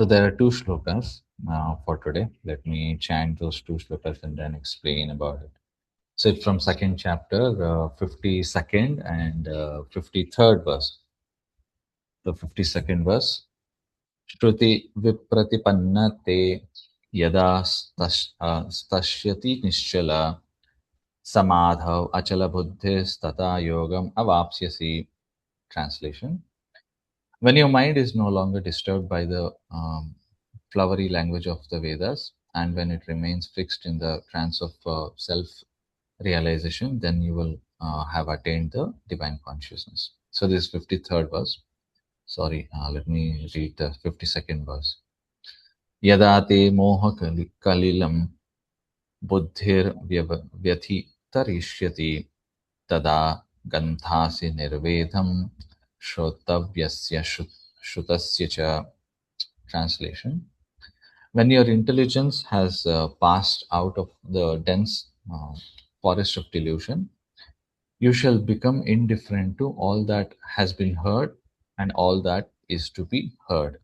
So there are two shlokas for today. Let me chant those two shlokas and then explain about it. So it's from second chapter, 52nd and 53rd verse. The 52nd verse. Shruti vipratipanna te yada stashyati nischala samadhav achala buddhis tata yogam avapsyasi. Translation. When your mind is no longer disturbed by the flowery language of the Vedas, and when it remains fixed in the trance of self realization, then you will have attained the divine consciousness. So, this 53rd verse. Sorry, let me read the 52nd verse. Yada te moha kalilam buddhir vyatitarishyati tada ganthasi nirvedham shrotavyasya shrutasya cha. Translation. When your intelligence has passed out of the dense forest of delusion, you shall become indifferent to all that has been heard and all that is to be heard.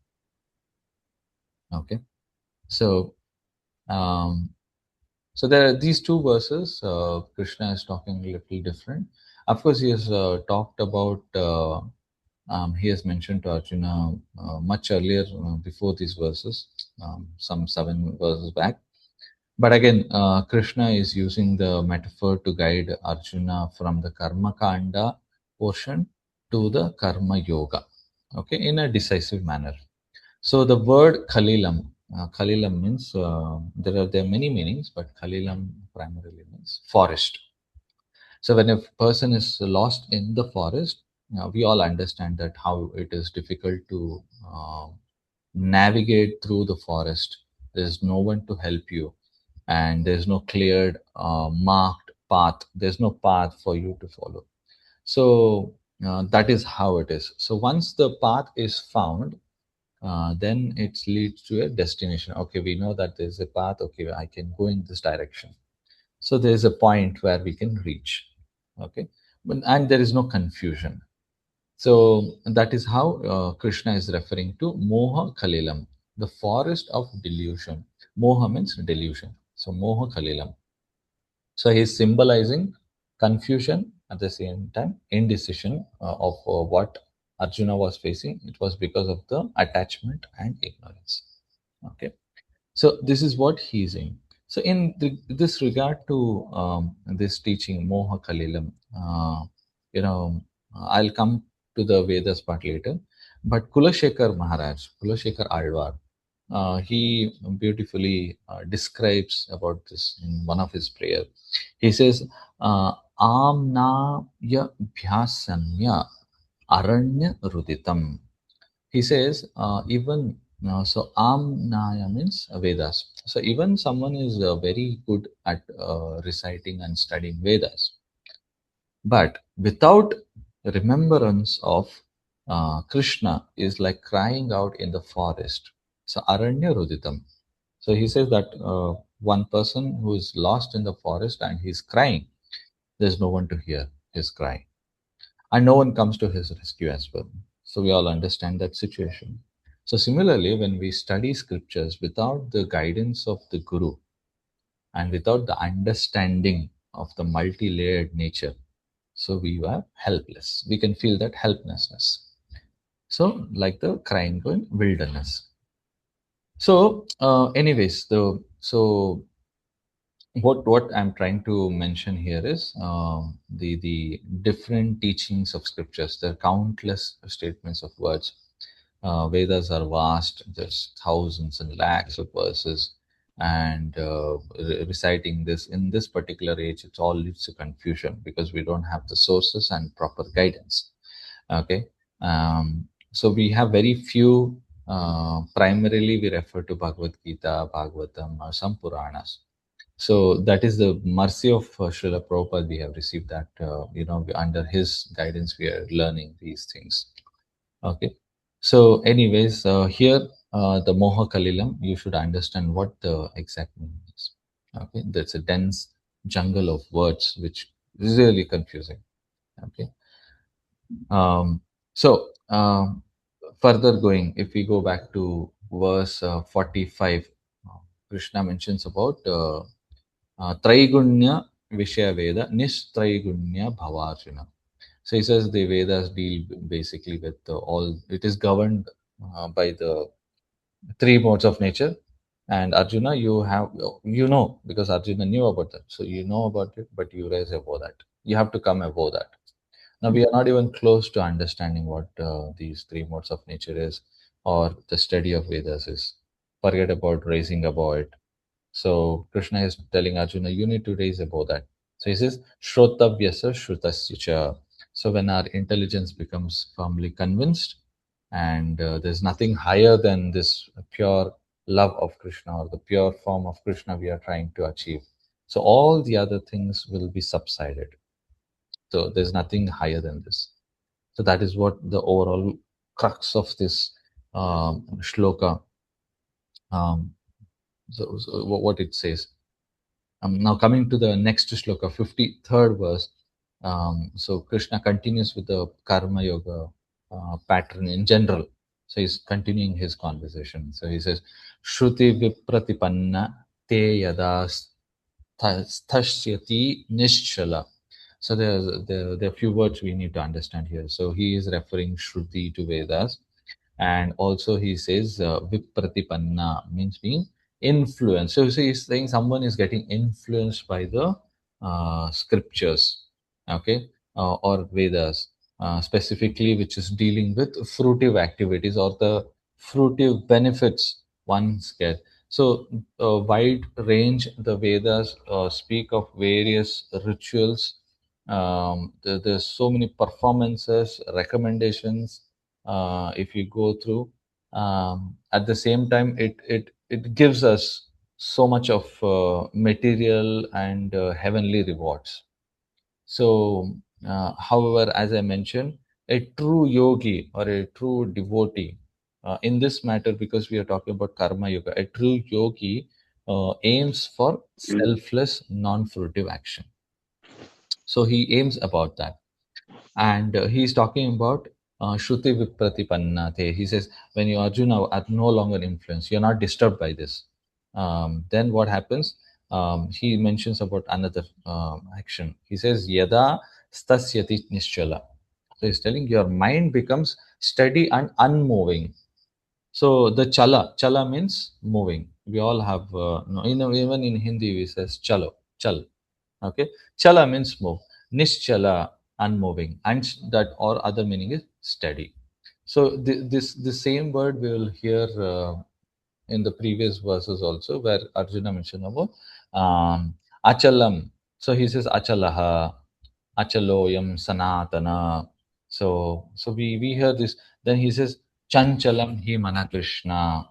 Okay, so um, so there are these two verses. Krishna is talking a little different. Of course, he has talked about. He has mentioned to Arjuna much earlier, before these verses, some 7 verses back. But again, Krishna is using the metaphor to guide Arjuna from the Karma Kanda portion to the Karma Yoga, okay, in a decisive manner. So the word Khalilam, Khalilam means, there are many meanings, but Khalilam primarily means forest. So when a person is lost in the forest, we all understand that how it is difficult to navigate through the forest. There's no one to help you, and there's no cleared, marked path. There's no path for you to follow. So that is how it is. So once the path is found, then it leads to a destination. Okay, we know that there's a path. Okay, I can go in this direction. So there is a point where we can reach. Okay, and there is no confusion. So that is how Krishna is referring to Moha Kalilam, the forest of delusion. Moha means delusion. So Moha Kalilam. So he is symbolizing confusion, at the same time indecision of what Arjuna was facing. It was because of the attachment and ignorance. Okay. So this is what he is saying. So in this regard to this teaching, Moha Kalilam, you know, I'll come to the Vedas part later. But Kulashekar Maharaj, Kulashekar Alvar, he beautifully describes about this in one of his prayer. He says, Amna ya bhyasanya aranya ruditam. He says, even so, Amnaya means Vedas. So even someone is very good at reciting and studying Vedas, but without remembrance of Krishna is like crying out in the forest. So Aranya Ruditam. So he says that one person who is lost in the forest and he's crying, there's no one to hear his cry, and no one comes to his rescue as well. So we all understand that situation. So similarly, when we study scriptures without the guidance of the Guru and without the understanding of the multi-layered nature, so we are helpless. We can feel that helplessness. So like the crying in wilderness. So anyways, the so what I'm trying to mention here is the different teachings of scriptures. There are countless statements of words. Vedas are vast. There's thousands and lakhs of verses, and reciting this in this particular age, it all leads to confusion because we don't have the sources and proper guidance. Okay, so we have very few. Primarily, we refer to Bhagavad Gita, Bhagavatam, or some Puranas. So that is the mercy of Srila Prabhupada. We have received that, under his guidance, we are learning these things. Okay. So anyways, here, the Moha Kalilam, you should understand what the exact meaning is. Okay. That's a dense jungle of words, which is really confusing. Okay. So further going, if we go back to verse 45, Krishna mentions about Traigunya Vishaya Veda, Nistrigunya Bhavarjuna. So he says the Vedas deal basically with all, it is governed by the three modes of nature. And Arjuna, you have, you know, because Arjuna knew about that. So you know about it, but you rise above that. You have to come above that. Now, we are not even close to understanding what these three modes of nature is or the study of Vedas is. Forget about raising above it. So, Krishna is telling Arjuna, you need to raise above that. So, he says, Shrotavyasa Shrutasya cha. So, when our intelligence becomes firmly convinced, and there's nothing higher than this pure love of Krishna or the pure form of Krishna we are trying to achieve. So, all the other things will be subsided. So, there's nothing higher than this. So that is what the overall crux of this shloka. Um, so what it says. Now coming to the next shloka, 53rd verse. So Krishna continues with the karma yoga pattern in general. So he's continuing his conversation. So he says, Shruti vipratipanna te yada sthashyati nischala. So there are few words we need to understand here. So he is referring Shruti to Vedas, and also he says Vipratipanna means being influenced. So he's saying someone is getting influenced by the scriptures, okay, or Vedas, specifically which is dealing with fruitive activities or the fruitive benefits one's get. So wide range the Vedas speak of various rituals. There's so many performances, recommendations. If you go through, at the same time, it gives us so much of material and heavenly rewards. So, however, as I mentioned, a true yogi or a true devotee, in this matter, because we are talking about karma yoga, a true yogi aims for selfless, non-fruitive action. So he aims about that, and he's talking about Shruti Vipratipannate. He says, when you Arjuna are no longer influenced, you're not disturbed by this. Then what happens? He mentions about another action. He says, Yada stasyati nischala. So he's telling your mind becomes steady and unmoving. So the chala means moving. We all have, no, even in Hindi, we says chal. Okay, chala means move. Nischala, unmoving, and that or other meaning is steady. So this same word we will hear in the previous verses also, where Arjuna mentioned about achalam. So he says achalaha, achaloyam sanatana. So we hear this. Then he says chanchalam hi mana Krishna.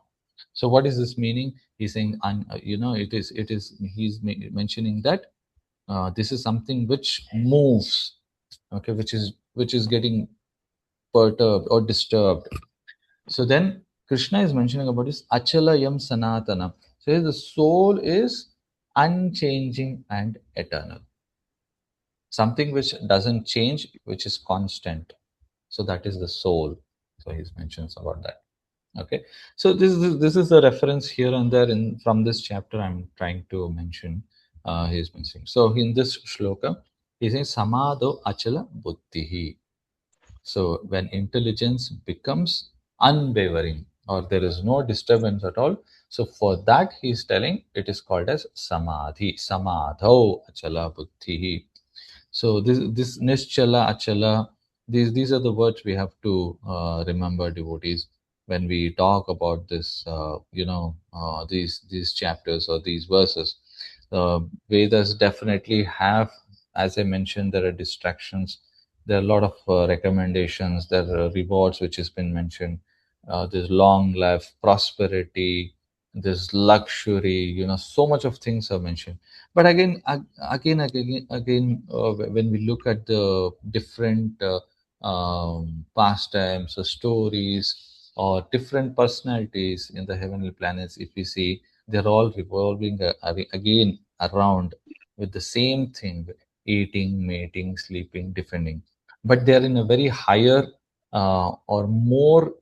So what is this meaning? He's saying, it is. He's mentioning that this is something which moves, okay, which is getting perturbed or disturbed. So then Krishna is mentioning about this achalayam sanatana. So the soul is unchanging and eternal, something which doesn't change, which is constant. So that is the soul. So he mentions about that. Okay, so this is a reference here and there in from this chapter I'm trying to mention. He's mentioning. So in this shloka, he says samadho achala buddhihi. So when intelligence becomes unwavering or there is no disturbance at all, so for that he is telling it is called as samadhi. Samadho achala buddhihi. So this nischala, achala, these are the words we have to remember, devotees, when we talk about this. These chapters or these verses. Vedas definitely have, as I mentioned, there are distractions. There are a lot of recommendations. There are rewards which has been mentioned. There's long life, prosperity. There's luxury. So much of things are mentioned, but again, when we look at the different pastimes or stories or different personalities in the heavenly planets, if we see, they're all revolving again around with the same thing: eating, mating, sleeping, defending. But they're in a very higher or more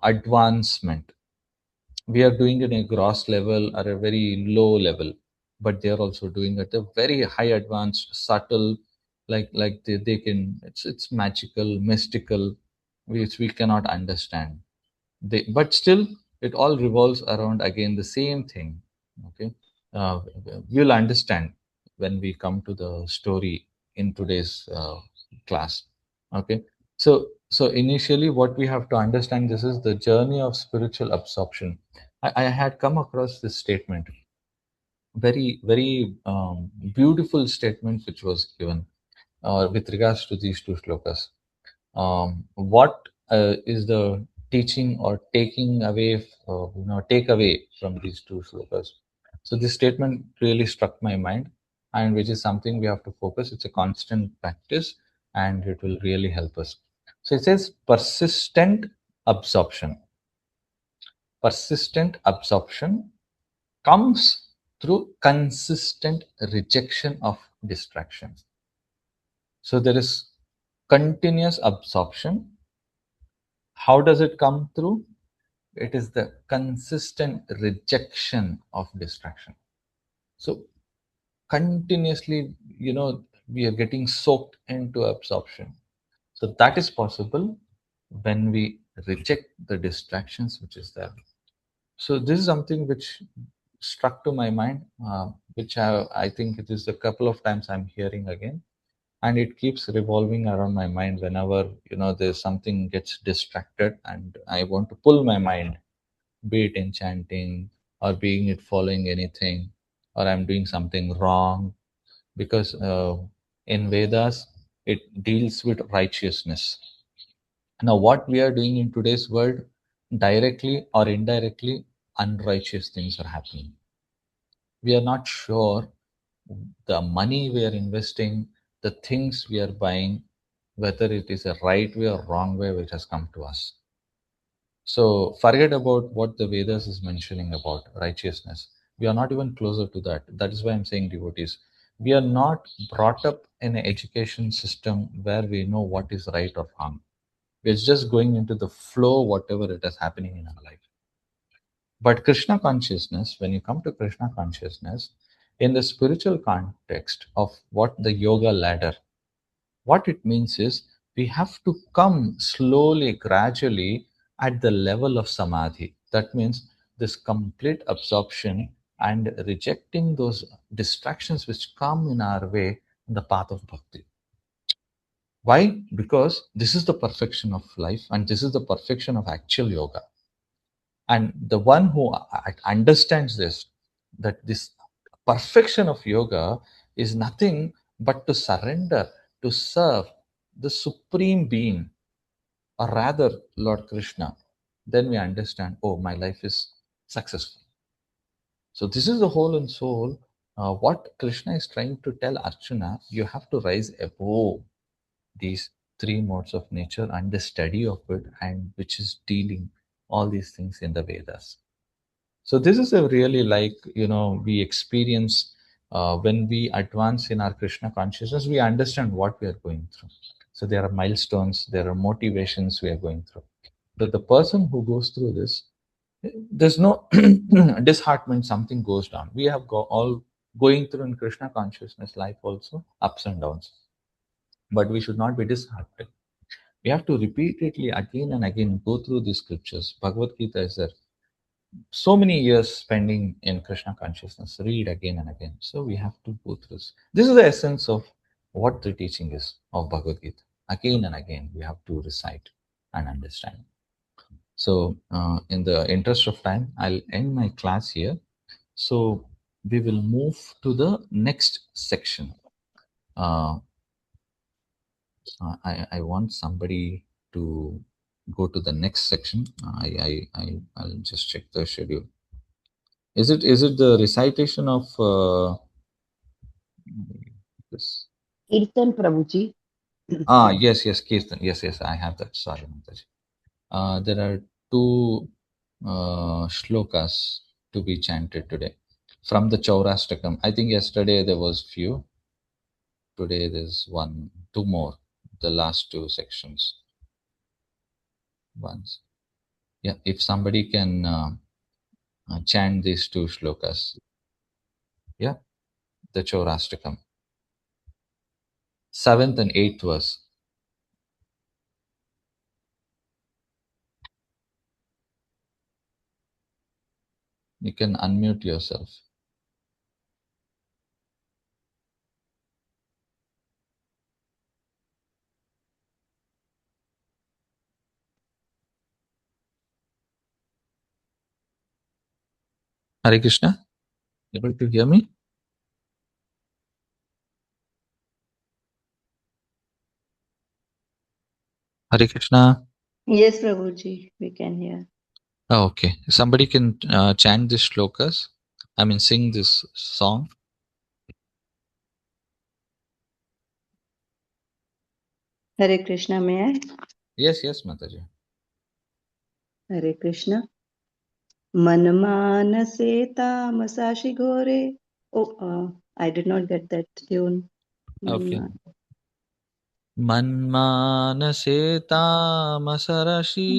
advancement. We are doing it in a gross level or a very low level, but they are also doing it at a very high advanced subtle, like they can, it's magical, mystical, which we cannot understand. But still it all revolves around again the same thing. Okay. uh, we'll understand when we come to the story in today's class. Okay. So initially what we have to understand, this is the journey of spiritual absorption. I had come across this statement, very beautiful statement which was given with regards to these two slokas. What is the teaching or taking away, take away from these two slokas? So this statement really struck my mind, and which is something we have to focus. It's a constant practice, and it will really help us. So it says persistent absorption. Persistent absorption comes through consistent rejection of distractions. So there is continuous absorption. How does it come through? It is the consistent rejection of distraction. So continuously, we are getting soaked into absorption. So that is possible when we reject the distractions which is there. So this is something which struck to my mind, which I think it is a couple of times I'm hearing again, and it keeps revolving around my mind whenever there's something gets distracted and I want to pull my mind, be it in chanting or being it following anything, or I'm doing something wrong, because in Vedas it deals with righteousness. Now, what we are doing in today's world, directly or indirectly, unrighteous things are happening. We are not sure the money we are investing, the things we are buying, whether it is a right way or wrong way which has come to us. So forget about what the Vedas is mentioning about righteousness. We are not even closer to that. That is why I'm saying devotees. We are not brought up in an education system where we know what is right or wrong. We're just going into the flow, whatever it is happening in our life. But Krishna consciousness, when you come to Krishna consciousness, in the spiritual context of what the yoga ladder, what it means is we have to come slowly, gradually at the level of samadhi. That means this complete absorption and rejecting those distractions which come in our way in the path of bhakti. Why? Because this is the perfection of life and this is the perfection of actual yoga. And the one who understands this, that this perfection of yoga is nothing but to surrender, to serve the supreme being, or rather Lord Krishna, then we understand, oh, my life is successful. So this is the whole and soul. What Krishna is trying to tell Arjuna, you have to rise above these three modes of nature and the study of it, and which is dealing all these things in the Vedas. So this is a really, like, we experience when we advance in our Krishna consciousness, we understand what we are going through. So there are milestones, there are motivations we are going through. But the person who goes through this, there's no disheartenment, something goes down. We have all going through in Krishna consciousness life also ups and downs. But we should not be disheartened. We have to repeatedly again and again go through these scriptures. Bhagavad Gita is there, so many years spending in Krishna consciousness, read again and again. So we have to go through this. This is the essence of what the teaching is of Bhagavad Gita. Again and again, we have to recite and understand. So, in the interest of time, I'll end my class here. So, we will move to the next section. Uh, I want somebody to go to the next section. I'll just check the schedule. Is it the recitation of this? Kirtan Prabhuji. Yes, Kirtan. Yes, I have that. Sorry, Mataji. There are two shlokas to be chanted today from the Chaurashtakam. I think yesterday there was few. Today there's two more. The last two sections. Once. Yeah, if somebody can chant these two shlokas. Yeah, the Chaurashtakam. 7th and 8th verse. You can unmute yourself. Hare Krishna, able to hear me? Hare Krishna. Yes, Prabhuji, we can hear. Oh, okay. Somebody can chant these shlokas. I mean, sing this song. Hare Krishna, may I? Yes, yes, Mataji. Hare Krishna. Manmanase tamasashi ghore. Oh, I did not get that tune. Okay. Manma. मन्मानसे तामसरशी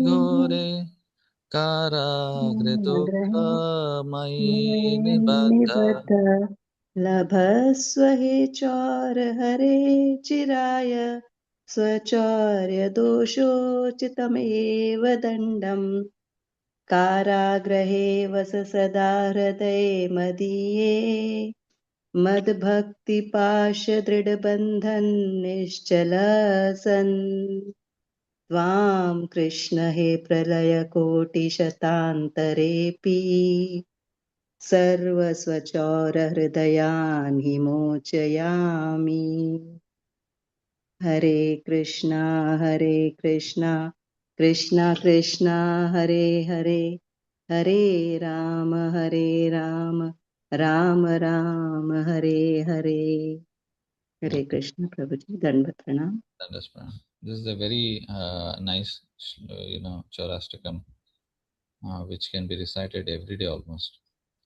घोरे कारागृदुःखमयि निबद्ध Nibadha labhasva he chaur hare chiraya स्वचार्य दोषोचितमेव दण्डम् कारागृहे वस सदा हृदये मदीये मद्भक्तिपाशदृढबन्धन् निश्चल सन् त्वां कृष्ण हे प्रलयकोटिशतान्तरेऽपि सर्वस्वचौरहृदयान् हि मोचयामि हरे कृष्णा कृष्णा कृष्णा हरे हरे हरे राम राम राम हरे हरे Yeah, हरे कृष्ण प्रभु जी दंडवत प्रणाम understand. This is a very nice, Chaurashtakam, which can be recited every day almost.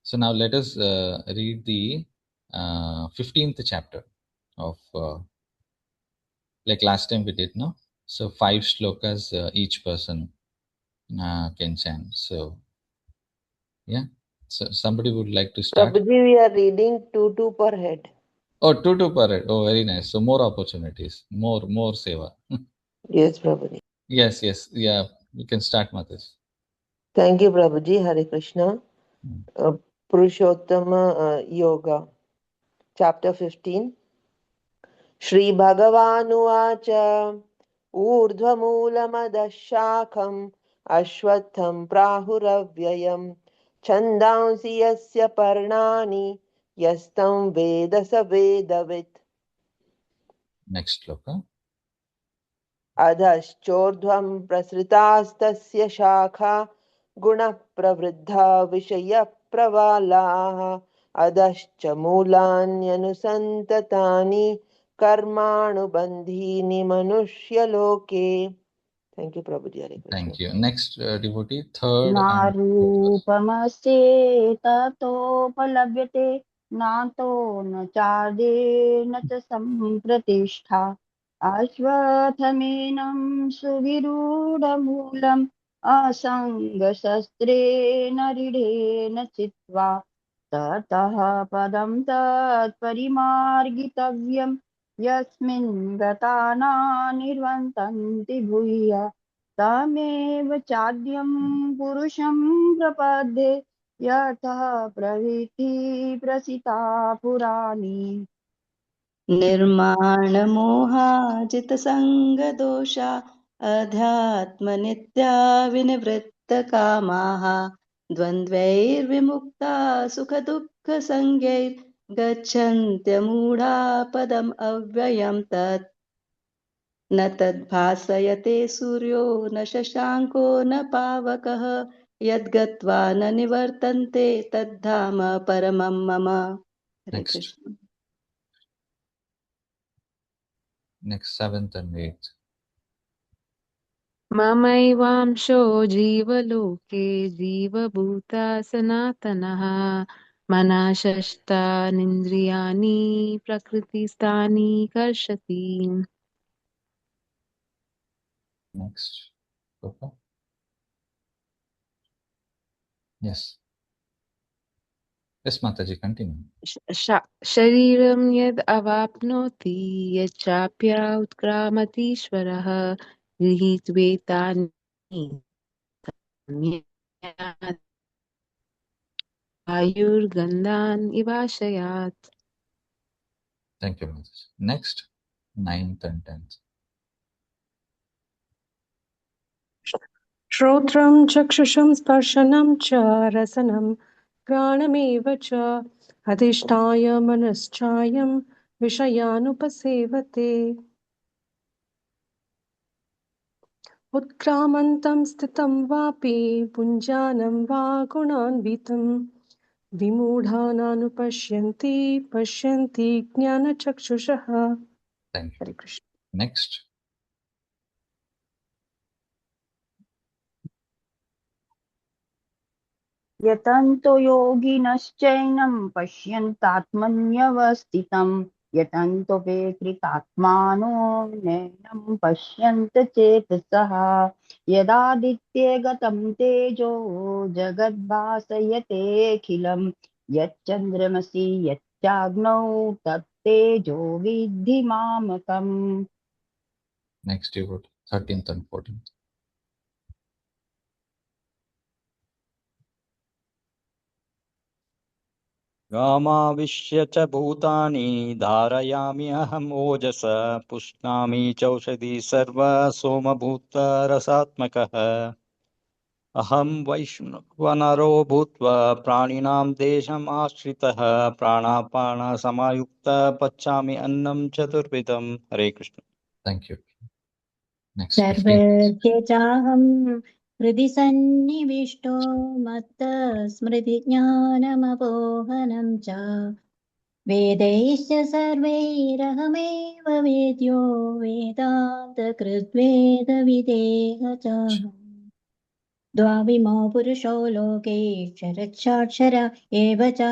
So now let us read the 15th chapter of, like last time we did, no? So 5 shlokas each person can chant. So, yeah. So somebody would like to start? Prabhuji, we are reading two per head. Oh, two per head. Oh, very nice. So more opportunities, more seva. Yes, Prabhuji. Yes, yes. Yeah, you can start, Matas. Thank you, Prabhuji. Hare Krishna. Purushottama Yoga, Chapter 15. Shri Bhagavanuvacha Urdhvamoolamadash Shakham Ashwatham Prahuravyayam Chandansi Yasya Parnani Yastam Veda Savedavit Next shloka. अधश्चोर्ध्वं प्रसृतास्तस्य शाखा गुणप्रवृद्धा विषयप्रवालाः अधश्च मूलान्यनुसन्ततानि कर्माणुबन्धीनि मनुष्यलोके thank you प्रभु जी Hare Krishna Thank you. Next devotee, third and fourth verse. नारूपमस्येततोपलभ्यते नातो न चार्देन च सम्प्रतिष्ठा अश्वत्थमेनं सुविरूढमूलम् असङ्गशस्त्रेण दृढेन चित्वा ततः पदं तत्परिमार्गितव्यं यस्मिन् गता न निर्वन्तन्ति भूयः तमेव चाद्यं पुरुषं प्रपद्ये यतः प्रवृत्ति प्रसिता पुराणी निर्माणमोहाजितसङ्गदोषा अध्यात्मनित्या विनिवृत्तकामाः द्वन्द्वैर्विमुक्ता सुखदुःखसंज्ञैर्गच्छन्त्यमूढा पदम् अव्ययम् तत् न तद्भासयते सूर्यो न शशाङ्को न पावकः यद्गत्वा न निवर्तन्ते तद्धाम परमं मम हरे Next. Krishna Next, 7th and 8th. ममैवांशो जीवलोके जीवभूता सनातनः मनाशस्तानीन्द्रियाणि प्रकृतिस्थानि कर्षति Next shloka. Yes. Yes, Mataji, continue. शरीरं यद् अवाप्नोति यच्चाप्य उत्क्रामतीश्वरः गृहीत्वेतानि आयुर्गन्धान् इवाशयात्. Thank you, Mataji. Next, 9th and 10th. श्रोत्रं चक्षुषं स्पर्शनं च रसनं घ्राणमेव च अधिष्ठाय मनश्चायं विषयानुपसेवते उत्क्रामन्तं स्थितं वापि पुञ्जानं वा गुणान्वितं विमूढानानुपश्यन्ति पश्यन्ति ज्ञानचक्षुषः. Thank you. Hare Krishna. Next. यतन्तो योगिनश्चैनं पश्यन्तात्मन्यवस्थितं यतन्तोऽप्यकृतात्मानो नैनं पश्यन्त चेतसः यदादित्ये गतं तेजो जगद्भासयतेऽखिलं यच्चन्द्रमसि यच्चाग्नौ तत्तेजो विद्धि मामकम्. Next, you got 13th and 14th. गामाविश्य च भूतानि धारयामि अहम् ओजस पुष्णामि चौषधी सर्व सोमभूतरसात्मकः अहं वैश्वनरो भूत्वा प्राणिनां देशम् आश्रितः प्राणापानसमायुक्तः पचामि अन्नं चतुर्विधम्. हरे Krishna. Thank you. Next, 15th. सर्वस्य चाहं हृदि सन्निविष्टो मत्तः स्मृतिज्ञानमपोहनं च वेदैश्च सर्वैरहमेव वेद्यो वेदान्तकृद्वेदविदेह च द्वाविमो पुरुषो लोके क्षरश्चाक्षर एव च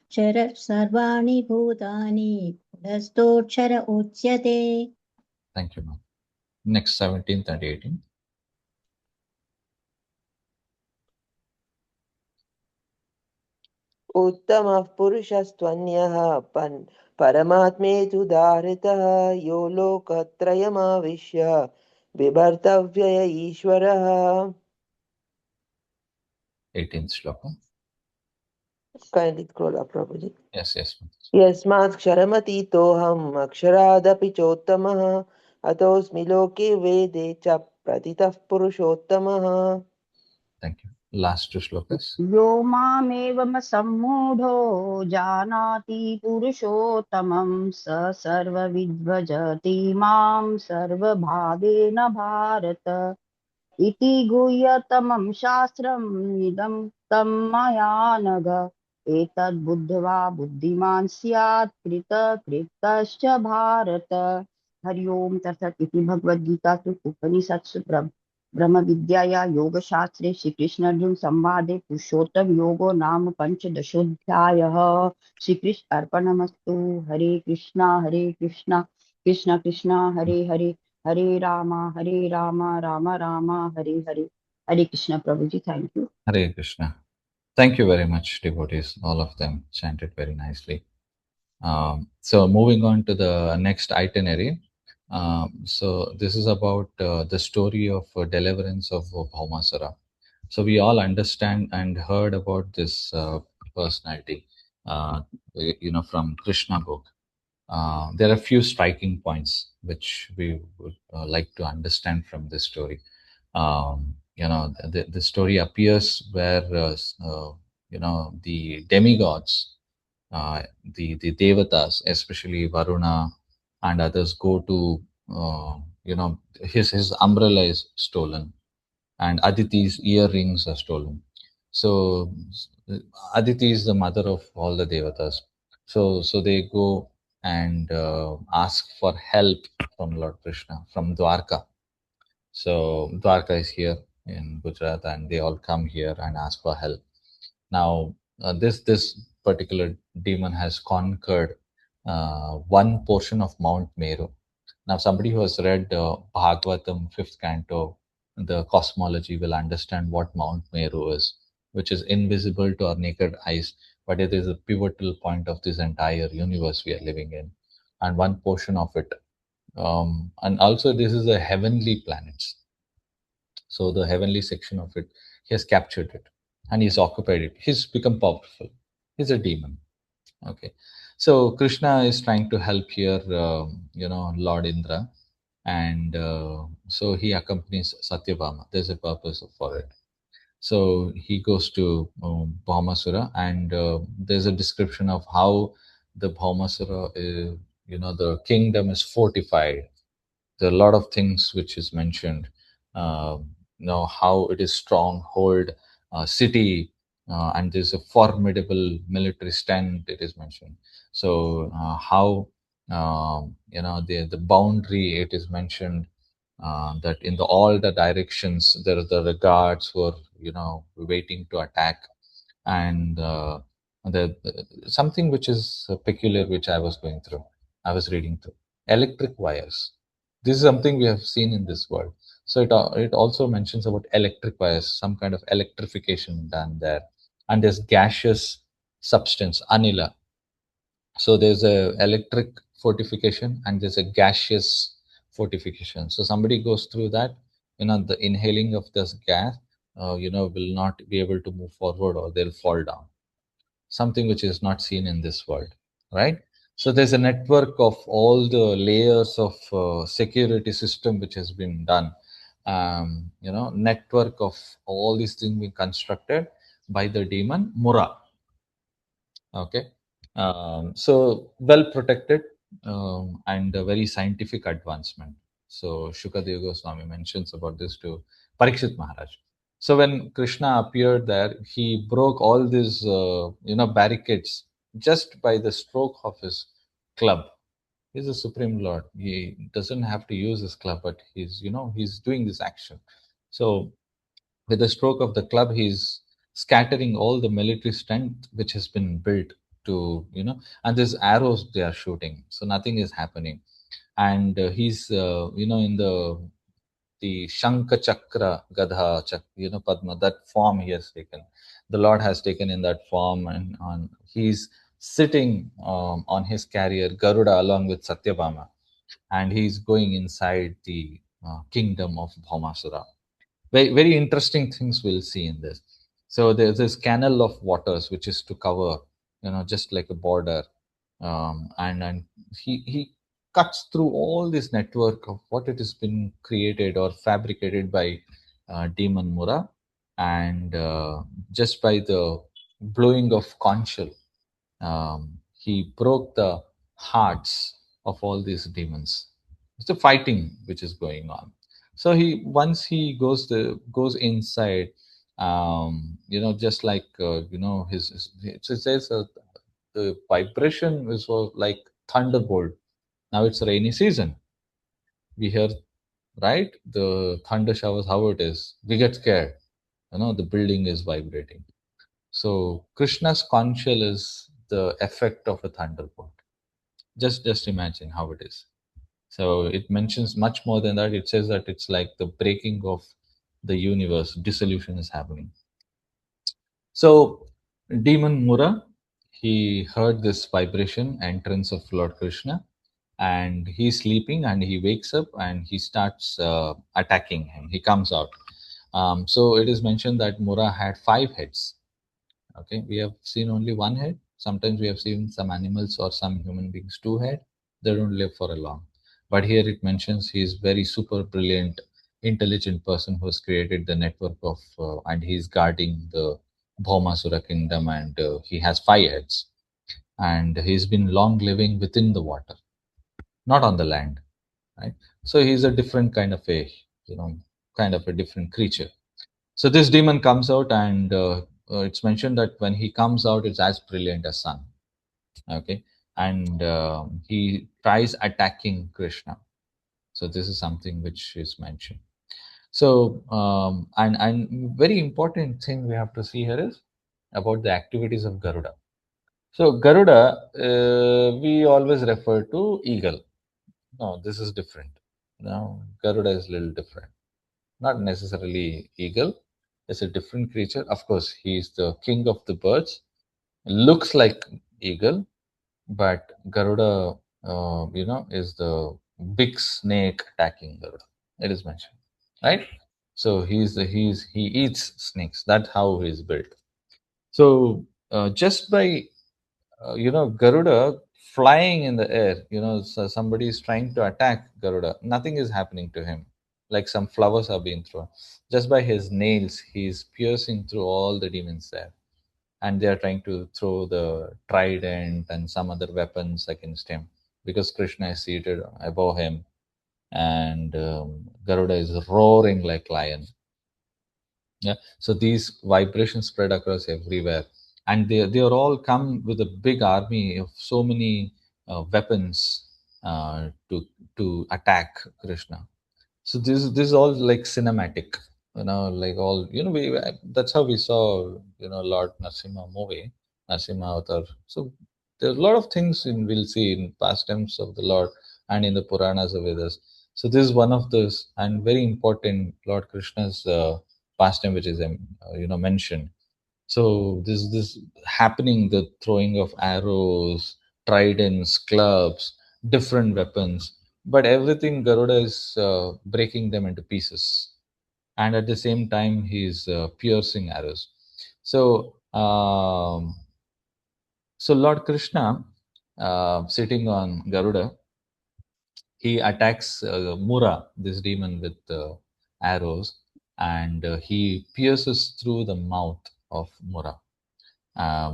क्षरः सर्वाणि भूतानि कुटस्थोऽक्षर उच्यते. Thank you, ma'am. Next, 17th and 18th. उत्तमः पुरुषस्त्वन्यः परमात्मेतुदाहृतः यो लोकत्रयमाविश्य बिभर्तव्यय ईश्वरः. 18th shloka. Kindly scroll up, Prabhuji. Yes, yes. यस्मात् क्षरमतीतोऽहम् अक्षरादपि चोत्तमः अतोऽस्मि लोके वेदे च प्रतितः पुरुषोत्तमः. Thank you. Last two shlokas. यो मामेवमसम्मूढो जानाति पुरुषोत्तमं स सर्वविद्भजति मां सर्वभावेन भारत इति गुह्यतमं शास्त्रम् इदं तं मया नघ एतद्बुद्ध्वा बुद्धिमान् स्यात् कृतकृतश्च भारत. हरि ओम तत्सत् इति भगवद्गीतासु उपनिषत्सु ब्रह्म विद्याया योगशास्त्रे श्रीकृष्ण अर्जुन संवादे पुरुषोत्तम योगो नाम पंचदशोऽध्यायः. श्रीकृष्ण अर्पणमस्तु. हरे कृष्णा कृष्ण कृष्ण हरे हरे हरे राम राम राम हरे हरे. हरे कृष्ण प्रभु जी. Thank you. Hare Krishna. Thank you very much, devotees. All of them chanted very nicely. So moving on to the next itinerary. So this is about the story of deliverance of Bhaumasura. So we all understand and heard about this personality, from Krishna book. There are a few striking points which we would like to understand from this story. The story appears where the demigods, the devatas, especially Varuna and others, go to his umbrella is stolen, and Aditi's earrings are stolen. So Aditi is the mother of all the devatas. So they go and ask for help from Lord Krishna from Dwarka. So Dwarka is here in Gujarat, and they all come here and ask for help. Now, this particular demon has conquered one portion of Mount Meru. Now, somebody who has read Bhagavatam, fifth canto, the cosmology will understand what Mount Meru is. which is invisible to our naked eyes, but it is a pivotal point of this entire universe we are living in, and one portion of it. And also, this is a heavenly planets. So the heavenly section of it, he has captured it, and he's occupied it. He's become powerful. He's a demon. Okay, so Krishna is trying to help here, Lord Indra, and so he accompanies Satyabhama. There's a purpose for it. So he goes to Bhaumasura, and there's a description of how the Bhaumasura, the kingdom is fortified. There are a lot of things which is mentioned. How it is stronghold city, and there's a formidable military strength. It is mentioned. So how the boundary, it is mentioned that in all the directions there are the guards who are waiting to attack, and something which is peculiar, which I was reading through electric wires. This is something we have seen in this world. So it also mentions about electric wires, some kind of electrification done there, and there's gaseous substance, anila. So there's a electric fortification and there's a gaseous fortification. So somebody goes through that, the inhaling of this gas, will not be able to move forward, or they'll fall down. Something which is not seen in this world, right? So there's a network of all the layers of security system which has been done. Network of all these things being constructed by the demon Mura. Okay, so well protected, and a very scientific advancement. So Shukadeva Goswami mentions about this to Parikshit Maharaj. So when Krishna appeared there, he broke all these barricades just by the stroke of his club. He's a supreme lord. He doesn't have to use his club, but he's doing this action. So with the stroke of the club, he's scattering all the military strength which has been built to, and there's arrows they are shooting. So nothing is happening. And he's, in the Shankha Chakra, Gadha, Padma, that form he has taken. The Lord has taken in that form, and he's sitting on his carrier, Garuda, along with Satyabhama, and he's going inside the kingdom of Bhaumasura. Very, very interesting things we'll see in this. So there's this canal of waters which is to cover, just like a border, and he cuts through all this network of what it has been created or fabricated by demon Mura, and just by the blowing of conch shell, he broke the hearts of all these demons. It's a fighting which is going on. So he once he goes inside, just like it says the vibration was like thunderbolt. Now it's rainy season. We hear, right, the thunder showers. How it is, we get scared. The building is vibrating. So Krishna's conch shell is the effect of a thunderbolt. Just imagine how it is. So it mentions much more than that. It says that it's like the breaking of the universe, dissolution is happening. So demon Mura, he heard this vibration, entrance of Lord Krishna, and he's sleeping, and he wakes up and he starts attacking him. He comes out. So it is mentioned that Mura had 5 heads. Okay, we have seen only 1 head. Sometimes we have seen some animals or some human beings 2 head. They don't live for a long. But here it mentions he is very super brilliant, intelligent person who has created the network of, and he's guarding the Bhaumasura kingdom, and he has 5 heads. And he's been long living within the water, not on the land, right? So he's a different kind of a different creature. So this demon comes out, and it's mentioned that when he comes out, it's as brilliant as sun. Okay, and he tries attacking Krishna. So this is something which is mentioned. So and very important thing we have to see here is about the activities of Garuda. So Garuda, we always refer to eagle. No, this is different. No, Garuda is a little different. Not necessarily eagle. is a different creature. Of course, he is the king of the birds. Looks like eagle, but Garuda, is the big snake attacking Garuda. It is mentioned, right? So he eats snakes. That's how he is built. So just by Garuda flying in the air, so somebody is trying to attack Garuda, nothing is happening to him, like some flowers are being thrown. Just by his nails, he is piercing through all the demons there, and they are trying to throw the trident and some other weapons against him, because Krishna is seated above him, and Garuda is roaring like lion. Yeah, so these vibrations spread across everywhere, and they are all come with a big army of so many weapons to attack Krishna. So this is all like cinematic, like all we that's how we saw Lord Narasimha movie, Narasimha Avatar. So there are a lot of things we'll see in pastimes of the Lord and in the Puranas of Vedas. So this is one of those, and very important Lord Krishna's pastime, which is mentioned. So this happening, the throwing of arrows, tridents, clubs, different weapons, but everything Garuda is breaking them into pieces, and at the same time he's piercing arrows. So Lord Krishna, sitting on Garuda, he attacks Mura, this demon, with arrows, and he pierces through the mouth of Mura.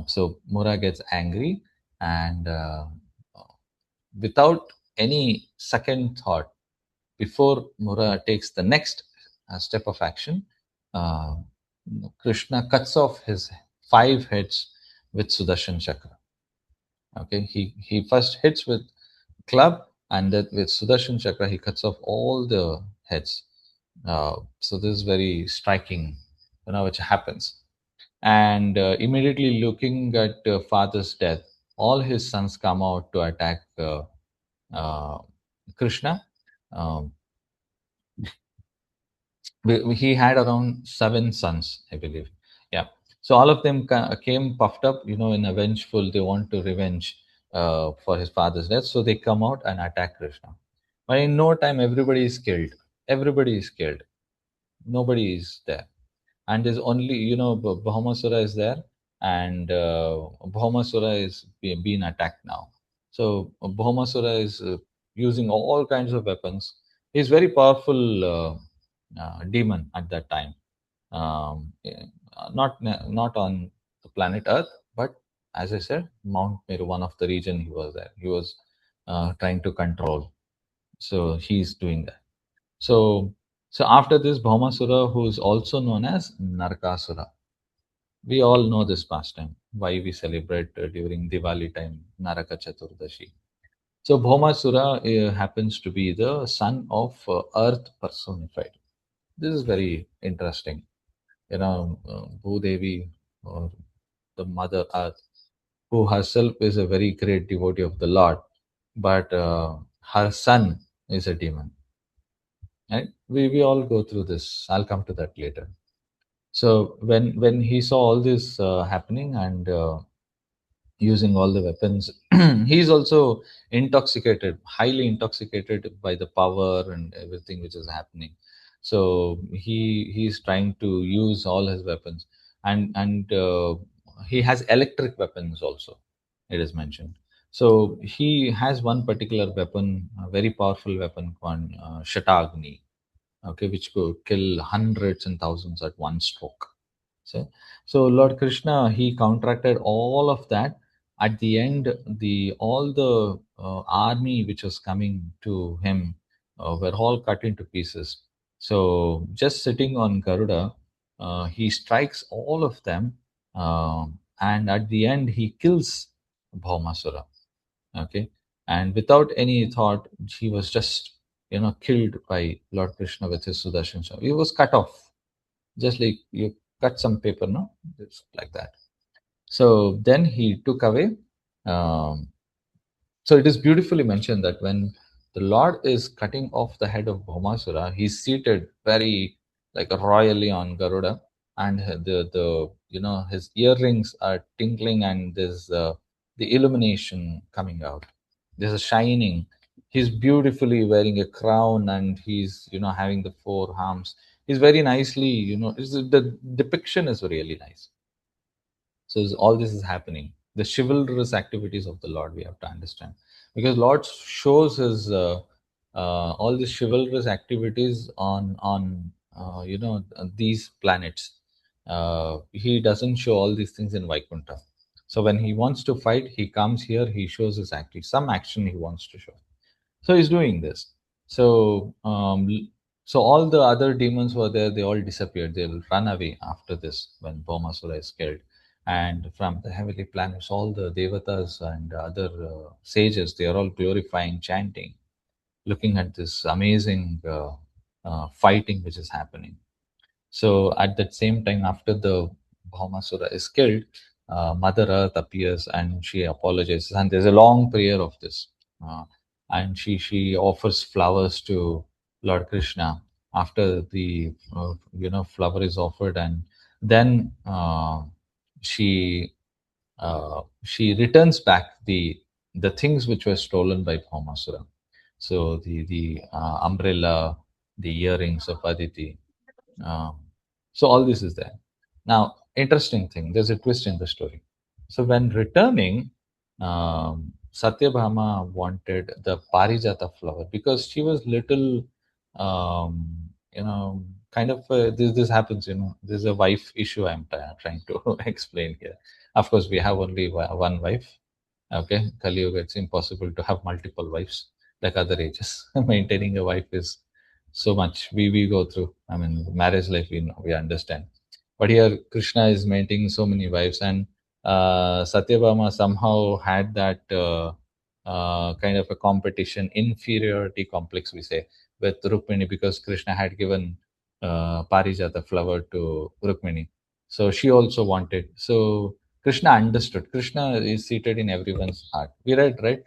So Mura gets angry, and without any second thought, before Mura takes the next step of action, uh, Krishna cuts off his 5 heads with Sudarshan Chakra. Okay, he first hits with club, and then with Sudarshan Chakra he cuts off all the heads. So this is very striking, which happens. And immediately looking at father's death, all his sons come out to attack uh, Krishna. Um, he had around 7 sons, I believe. Yeah. So all of them came puffed up, in a vengeful. They want to revenge for his father's death. So they come out and attack Krishna. But in no time, everybody is killed. Everybody is killed. Nobody is there, and there's only Bhaumasura is there, and Bhaumasura is being attacked now. So Bhaumasura is using all kinds of weapons. He's very powerful demon at that time. Not on the planet Earth, but as I said, Mount Meru, one of the region he was there. He was trying to control. So he's doing that. So, after this, Bhaumasura, who is also known as Narakasura, we all know this pastime, why we celebrate during Diwali time, Naraka Chaturdashi. So, Bhaumasura happens to be the son of Earth personified. This is very interesting. Bhudevi, or the Mother Earth, who herself is a very great devotee of the Lord, but her son is a demon. Right? We all go through this. I'll come to that later. So when he saw all this happening, and using all the weapons, he's also intoxicated, highly intoxicated by the power and everything which is happening. So he's trying to use all his weapons, and he has electric weapons also. It is mentioned. So he has one particular weapon, a very powerful weapon called Shatagni, okay, which could kill hundreds and thousands at one stroke. So Lord Krishna, he counteracted all of that. At the end, the all the army which was coming to him were all cut into pieces. So just sitting on Garuda, he strikes all of them, and at the end he kills Bhaumasura. Okay, and without any thought, he was just killed by Lord Krishna with his Sudarshan Chakra. He was cut off, just like you cut some paper, no, just like that. So then he took away. Um, so it is beautifully mentioned that when the Lord is cutting off the head of Bhaumasura, he's seated very like royally on Garuda, and the his earrings are tinkling, and there's the illumination coming out. There's a shining. He's beautifully wearing a crown, and he's having the four arms. He's very nicely, the depiction is really nice. So all this is happening. The chivalrous activities of the Lord, we have to understand, because Lord shows his all these chivalrous activities on these planets. He doesn't show all these things in Vaikuntha. So when he wants to fight, he comes here. He shows his some action he wants to show. So he's doing this. So so all the other demons were there. They all disappeared. They'll run away after this when Bhaumasura is killed. And from the heavenly planets, all the devatas and other sages, they are all glorifying, chanting, looking at this amazing fighting which is happening. So at that same time, after the Bhaumasura is killed, Mother Earth appears and she apologizes. And there's a long prayer of this. And she offers flowers to Lord Krishna after the flower is offered, and then she returns back the things which were stolen by Bhaumasura. So the umbrella, the earrings of Aditi. Um, so all this is there. Now, interesting thing. There's a twist in the story. So when returning, Satyabhama wanted the Parijata flower because she was little, um, kind of this happens. There's a wife issue. I'm trying to explain here. Of course, we have only one wife. Okay, Kali Yuga, it's impossible to have multiple wives like other ages. Maintaining a wife is so much we go through. I mean, marriage life we know, we understand, but here Krishna is maintaining so many wives, and Satyabhama somehow had that kind of a competition, inferiority complex, we say, with Rukmini, because Krishna had given Parijata flower to Rukmini, so she also wanted. So Krishna understood. Krishna is seated in everyone's heart. We read, right?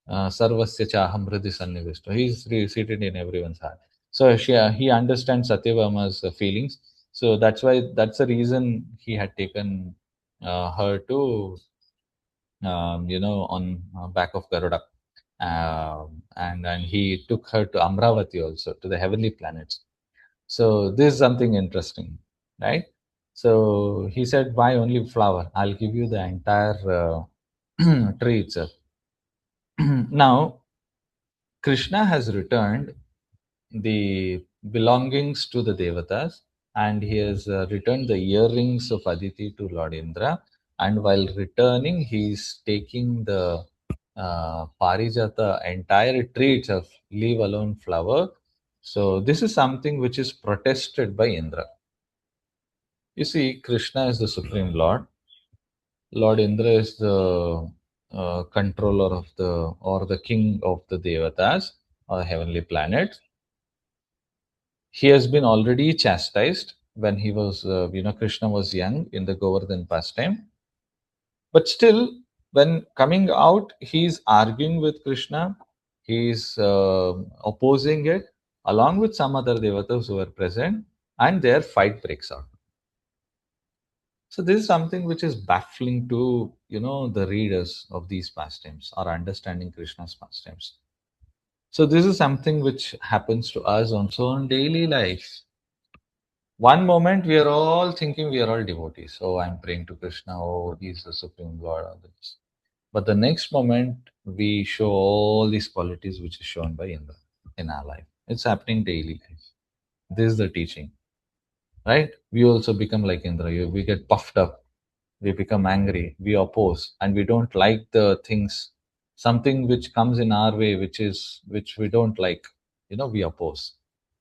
Sarvasya chaham hridhi sannivishto. He's seated in everyone's heart. So he understands Satyabhama's feelings. So that's the reason he had taken her to, on back of Garuda. And he took her to Amravati also, to the heavenly planets. So this is something interesting, right? So he said, why only flower? I'll give you the entire tree itself. Now, Krishna has returned the belongings to the devatas, and he has returned the earrings of Aditi to Lord Indra. And while returning, he is taking the Parijata entire tree itself, leave alone flower. So this is something which is protested by Indra. You see, Krishna is the supreme Lord. Lord Indra is the controller of the king of the devatas or heavenly planets. He has been already chastised when he was, Krishna was young in the Govardhan pastime. But still, when coming out, he's arguing with Krishna. He's opposing it along with some other devatas who were present, and their fight breaks out. So this is something which is baffling to the readers of these pastimes or understanding Krishna's pastimes. So this is something which happens to us also in daily life. One moment we are all thinking we are all devotees. Oh, I'm praying to Krishna. Oh, he's the supreme Lord. All this. But the next moment we show all these qualities which is shown by Indra in our life. It's happening daily life. This is the teaching, right? We also become like Indra. We get puffed up. We become angry. We oppose, and we don't like the things. Something which comes in our way, which we don't like. We oppose.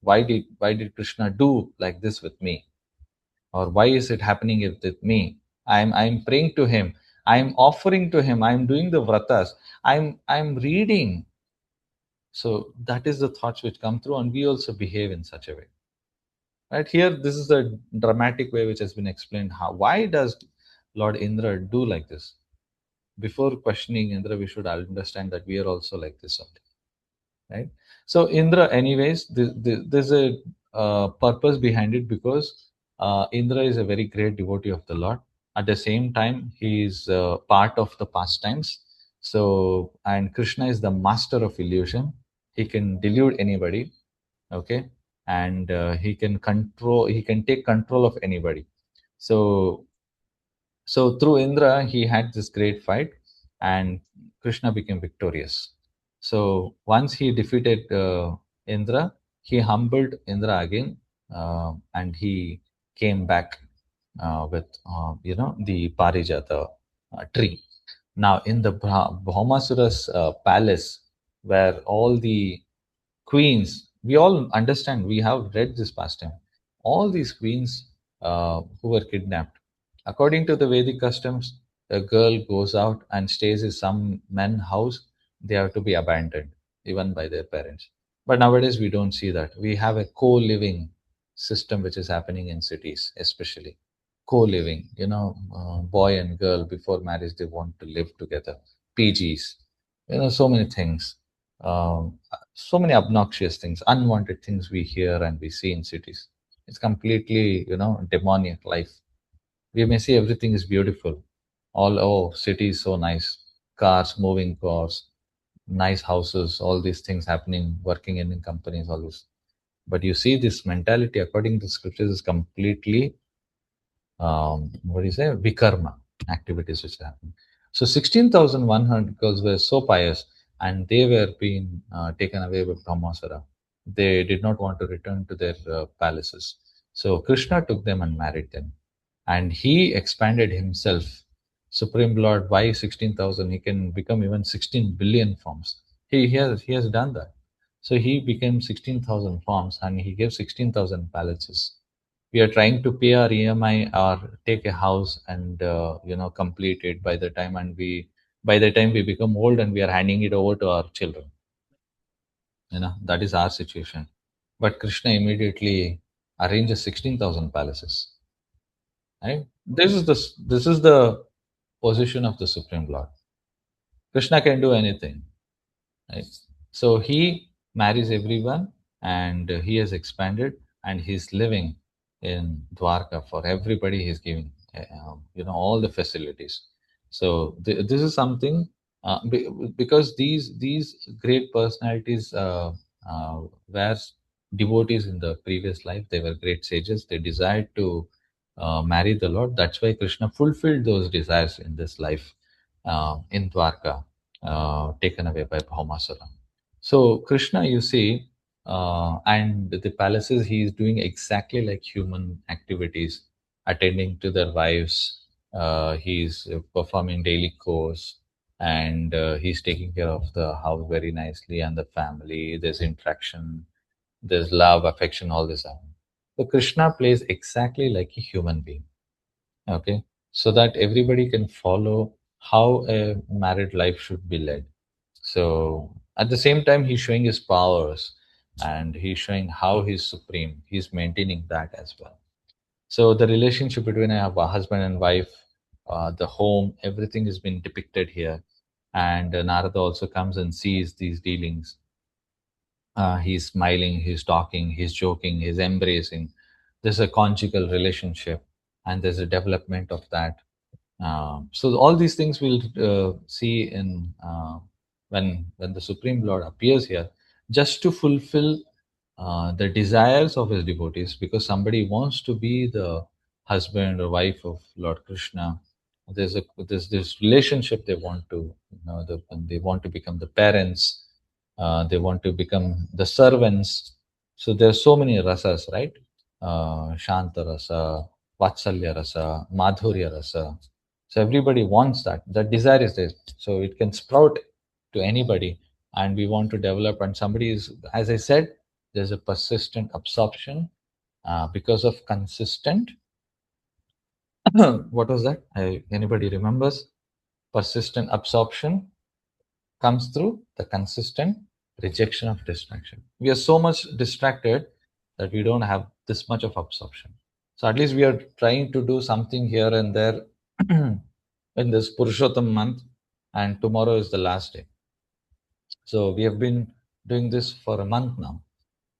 Why did Krishna do like this with me? Or why is it happening with me? I'm praying to him, I'm offering to him, I'm doing the vratas, I'm reading. So that is the thoughts which come through, and we also behave in such a way, right? Here this is the dramatic way which has been explained. Why does Lord Indra do like this? Before questioning Indra, we should understand that we are also like this only, right? So Indra, anyways, there's a purpose behind it, because Indra is a very great devotee of the Lord. At the same time, he is part of the pastimes. So, and Krishna is the master of illusion. He can delude anybody, okay, and he can control. He can take control of anybody. So, so through Indra, he had this great fight, and Krishna became victorious. So once he defeated Indra, he humbled Indra again, and he came back with the Parijata tree. Now in the Bhaumasura's palace, where all the queens, we all understand, we have read this past time, all these queens who were kidnapped. According to the Vedic customs, a girl goes out and stays in some man's house, they have to be abandoned, even by their parents. But nowadays, we don't see that. We have a co living system which is happening in cities, especially. Co living, boy and girl before marriage, they want to live together. PGs, so many things. So many obnoxious things, unwanted things we hear and we see in cities. It's completely, demoniac life. We may see everything is beautiful. All, oh, city is so nice. Cars, moving cars, nice houses, all these things happening, working in companies, all this. But you see, this mentality, according to scriptures, is completely what do you say, vikarma activities which happen. So 16,100 girls were so pious, and they were being taken away by Brahmasara. They did not want to return to their palaces. So Krishna took them and married them, and he expanded himself. Supreme Lord, why 16,000? He can become even 16 billion forms. He has done that. So he became 16,000 forms, and he gave 16,000 palaces. We are trying to pay our EMI or take a house and complete it by the time we become old, and we are handing it over to our children. That is our situation. But Krishna immediately arranges 16,000 palaces. Right? This is the position of the Supreme Lord. Krishna can do anything. Right? So he marries everyone, and he has expanded, and he's living in Dwarka for everybody. He's giving, all the facilities. So this is something, because these great personalities were devotees in the previous life. They were great sages. They desired to marry the Lord. That's why Krishna fulfilled those desires in this life, in Dwarka, taken away by Bhaumasura. So Krishna, you see, and the palaces, he is doing exactly like human activities, attending to their wives. He's performing daily chores, and he's taking care of the house very nicely and the family. There's interaction, there's love, affection, all this. So Krishna plays exactly like a human being. Okay, so that everybody can follow how a married life should be led. So at the same time, he's showing his powers, and he's showing how he's supreme. He's maintaining that as well. So the relationship between a husband and wife, the home, everything has been depicted here. And Narada also comes and sees these dealings. He's smiling, he's talking, he's joking, he's embracing. There's a conjugal relationship, and there's a development of that. So all these things we'll see in when the Supreme Lord appears here, just to fulfill the desires of his devotees, because somebody wants to be the husband or wife of Lord Krishna. There's this relationship they want to, they want to become the parents, they want to become the servants. So there's so many rasas, right? Shanta rasa, Vatsalya rasa, Madhurya rasa. So everybody wants that. That desire is there. So it can sprout to anybody, and we want to develop. And somebody is, as I said, there's a persistent absorption because of consistent. What was that? Anybody remembers? Persistent absorption comes through the consistent rejection of distraction. We are so much distracted that we don't have this much of absorption. So at least we are trying to do something here and there in this Purushottam month, and tomorrow is the last day. So we have been doing this for a month now.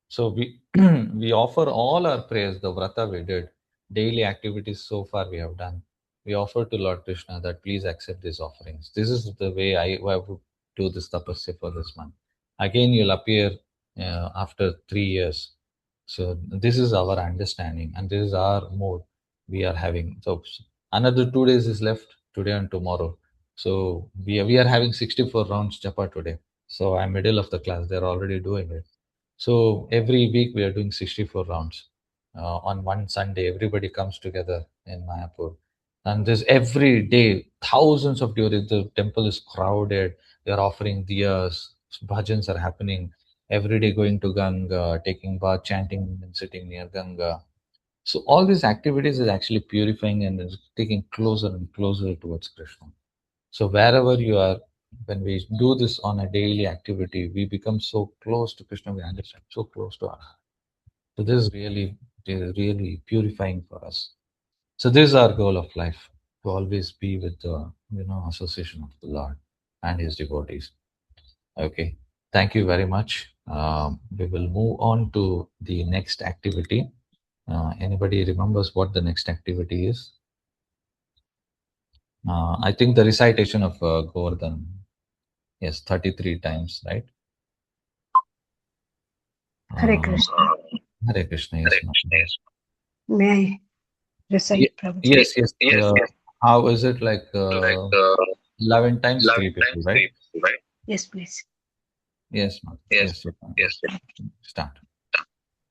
So we we offer all our prayers, the vrata we did, daily activities so far we have done, we offer to Lord Krishna that please accept these offerings. This is the way I would do this tapasya for this month. Again, you'll appear after 3 years. So this is our understanding and this is our mode we are having. So another 2 days is left, today and tomorrow. So we are having 64 rounds japa today. So I'm middle of the class. They're already doing it. So every week we are doing 64 rounds. On one Sunday, everybody comes together in Mayapur. And there's every day, thousands of devotees. The temple is crowded. They're offering diyas. Bhajans are happening. Every day going to Ganga, taking bath, chanting and sitting near Ganga. So all these activities is actually purifying and is taking closer and closer towards Krishna. So wherever you are, when we do this on a daily activity, we become so close to Krishna, we understand, so close to our heart. So this is really purifying for us. So this is our goal of life, to always be with the association of the Lord and His devotees. Okay, thank you very much. We will move on to the next activity. Anybody remembers what the next activity is? I think the recitation of Govardhan. Yes, 33 times, right? Hare Uh, Krishna. Hare Krishna, yes, ma'am. May I recite, Prabhuji? Yes. How is it like 11 times, three people, right? Yes, please. Yes, ma'am. Yes, you can. Start.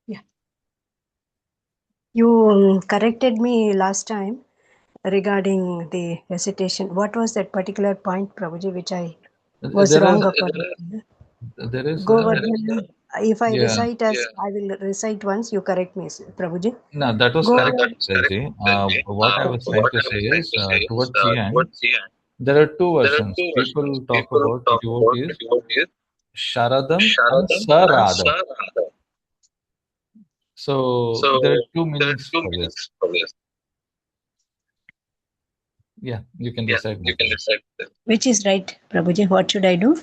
Yeah. You corrected me last time regarding the recitation. What was that particular point, Prabhuji, which I was There wrong is, upon? there is a, Govardhan. If I yeah. recite as I will recite once, you correct me, Prabhuji. No, that was correct, Govardhan. Ji. What I was trying to say is, towards the end, there are two versions. People talk about devotees, Sharadam and Saradam. So there are two meanings for this. Yeah, you can decide, Mataji. Which is right, Prabhuji? What should I do?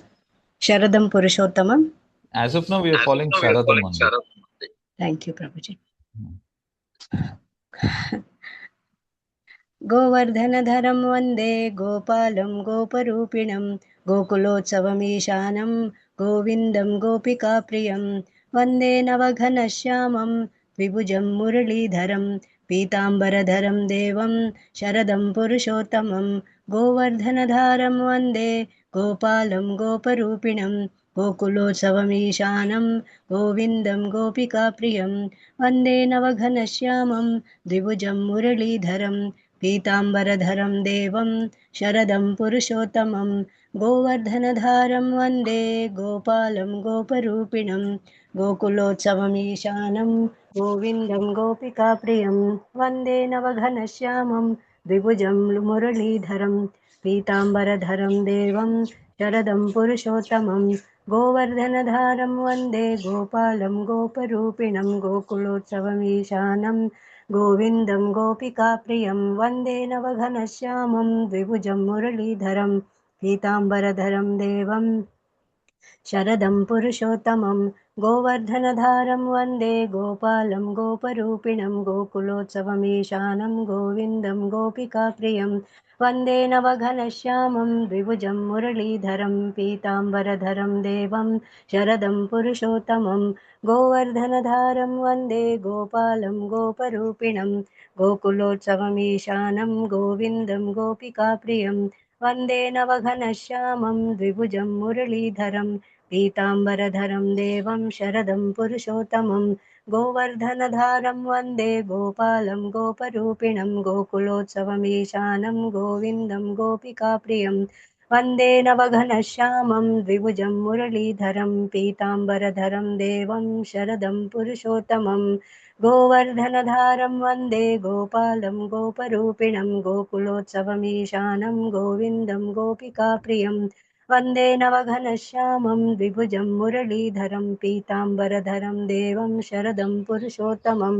Sharadam Purushottamam. As of now, we are following Sharadam only. Thank you, Prabhuji. Hmm. गोवर्धनधरं वन्दे गोपालं गोपरूपिणं गोकुलोत्सवमीशानं गोविन्दं गोपिकाप्रियं वन्दे नवघनश्यामं द्विभुजं मुरलीधरं पीताम्बरधरं देवं शरदं पुरुषोत्तमं गोवर्धनधारं वन्दे गोपालं गोपरूपिणं गोकुलोत्सवमीशानं गोविन्दं गोपिकाप्रियं वन्दे नवघनश्यामं द्विभुजं मुरलीधरं पीताम्बरधरं देवं शरदं पुरुषोत्तमं गोवर्धनधारं वन्दे गोपालं गोपरूपिणं गोकुलोत्सवमीशानं गोविन्दं गोपिकाप्रियं वन्दे नवघनश्यामं द्विभुजं मुरलीधरं पीताम्बरधरं देवं शरदं पुरुषोत्तमं गोवर्धनधारं वन्दे गोपालं गोपरूपिणं गोकुलोत्सवमीशानं गोविन्दं गोपिकाप्रियं वन्दे नवघनश्यामं द्विभुजं मुरलीधरं पीताम्बरधरं देवं शरदं पुरुषोत्तमं गोवर्धनधारं वन्दे गोपालं गोपरूपिणं गोकुलोत्सवमीशानं गोविन्दं गोपिकाप्रियं वन्दे नवघनश्यामं द्विभुजं मुरलीधरं पीताम्बरधरं देवं शरदं पुरुषोत्तमं गोवर्धनधारं वन्दे गोपालं गोपरूपिणं गोकुलोत्सवमीशानं गोविन्दं गोपिकाप्रियं वन्दे नवघनश्यामं द्विभुजं मुरलीधरं पीताम्बरधरं देवं शरदं पुरुषोत्तमं गोवर्धनधारं वन्दे गोपालं गोपरूपिणं गोकुलोत्सवमीशानं गोविन्दं गोपिकाप्रियं वन्दे नवघनश्यामं द्विभुजं मुरलीधरं पीताम्बरधरं देवं शरदं पुरुषोत्तमं गोवर्धनधारं वन्दे गोपालं गोपरूपिणं गोकुलोत्सवमीशानं गोविन्दं गोपिकाप्रियं वन्दे नवघनश्यामं द्विभुजं मुरलीधरं पीताम्बरधरं देवं शरदं पुरुषोत्तमं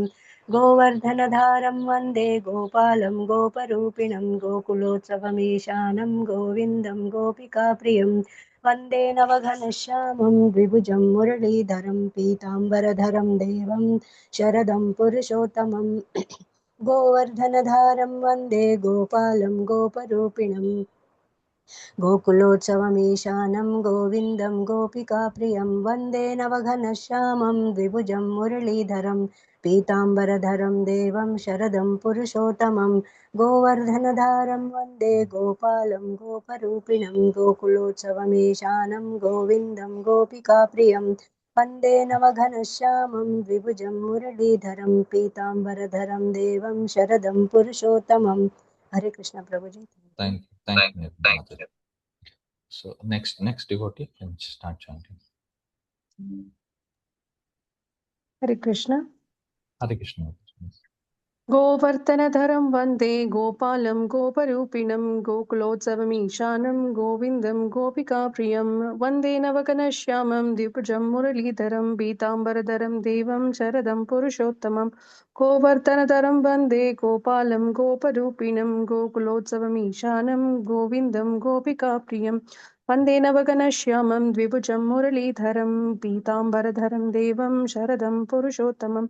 गोवर्धनधारं वन्दे गोपालं गोपरूपिणं गोकुलोत्सवमीशानं गोविन्दं गोपिकाप्रियं वन्दे नवघनश्यामं द्विभुजं मुरलीधरं पीताम्बरधरं देवं शरदं पुरुषोत्तमं गोवर्धनधारं वन्दे गोपालं गोपरूपिणम् गोकुलोत्सवमीशानं गोविन्दं गोपिकाप्रियं वन्दे नवघनश्यामं द्विभुजं मुरलीधरं पीताम्बरधरं देवं शरदं पुरुषोत्तमं गोवर्धनधारं वन्दे गोपालं गोपरूपिणं गोकुलोत्सवमीशानं गोविन्दं गोपिकाप्रियं वन्दे नवघनश्यामं द्विभुजं मुरलीधरं पीताम्बरधरं देवं शरदं पुरुषोत्तमं हरे कृष्ण प्रभुजी Thank you, Mataji. So next devotee can start chanting. Hare Krishna. Hare Krishna. गोवर्धनधरं वन्दे गोपालं गोपरूपिणं गोकुलोत्सवमीशानं गोविन्दं गोपिकाप्रियं वन्दे नवकनश्यामं द्विभुजं मुरलीधरं पीताम्बरधरं देवं शरदं पुरुषोत्तमं गोवर्धनधरं वन्दे गोपालं गोपरूपिणं गोकुलोत्सवमीशानं गोविन्दं गोपिकाप्रियं वन्दे नवकनश्यामं द्विभुजं मुरलीधरं पीताम्बरधरं देवं शरदं पुरुषोत्तमम्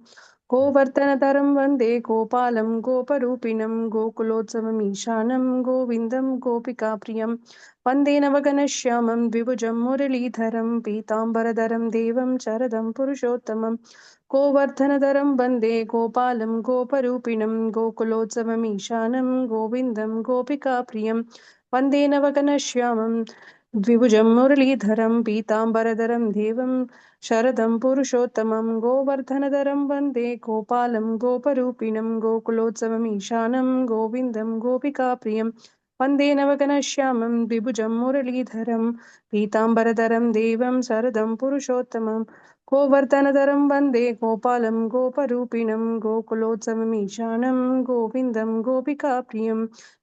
गोवर्धनधरं वन्दे गोपालं गोपरूपिणं गोकुलोत्सवमीशानं गोविन्दं गोपिकाप्रियं वन्दे नवघनश्यामं द्विभुजं मुरलीधरं पीताम्बरधरं देवं शरदं पुरुषोत्तमं गोवर्धनधरं वन्दे गोपालं गोपरूपिणं गोकुलोत्सवमीशानं गोविन्दं गोपिकाप्रियं वन्दे नवघनश्यामं द्विभुजं मुरलीधरं पीताम्बरधरं देवं शरदं पुरुषोत्तमं गोवर्धनधरं वन्दे गोपालं गोपरूपिणं गोकुलोत्सवमीशानं गोविन्दं गोपिकाप्रियं वन्दे नवघनश्यामं द्विभुजं मुरलीधरं पीताम्बरधरं देवं शरदं पुरुषोत्तमं गोवर्धनधरं वन्दे गोपालं गोपरूपिणं गोकुलोत्सवमीशानं गोविन्दं गोपिकाप्रियं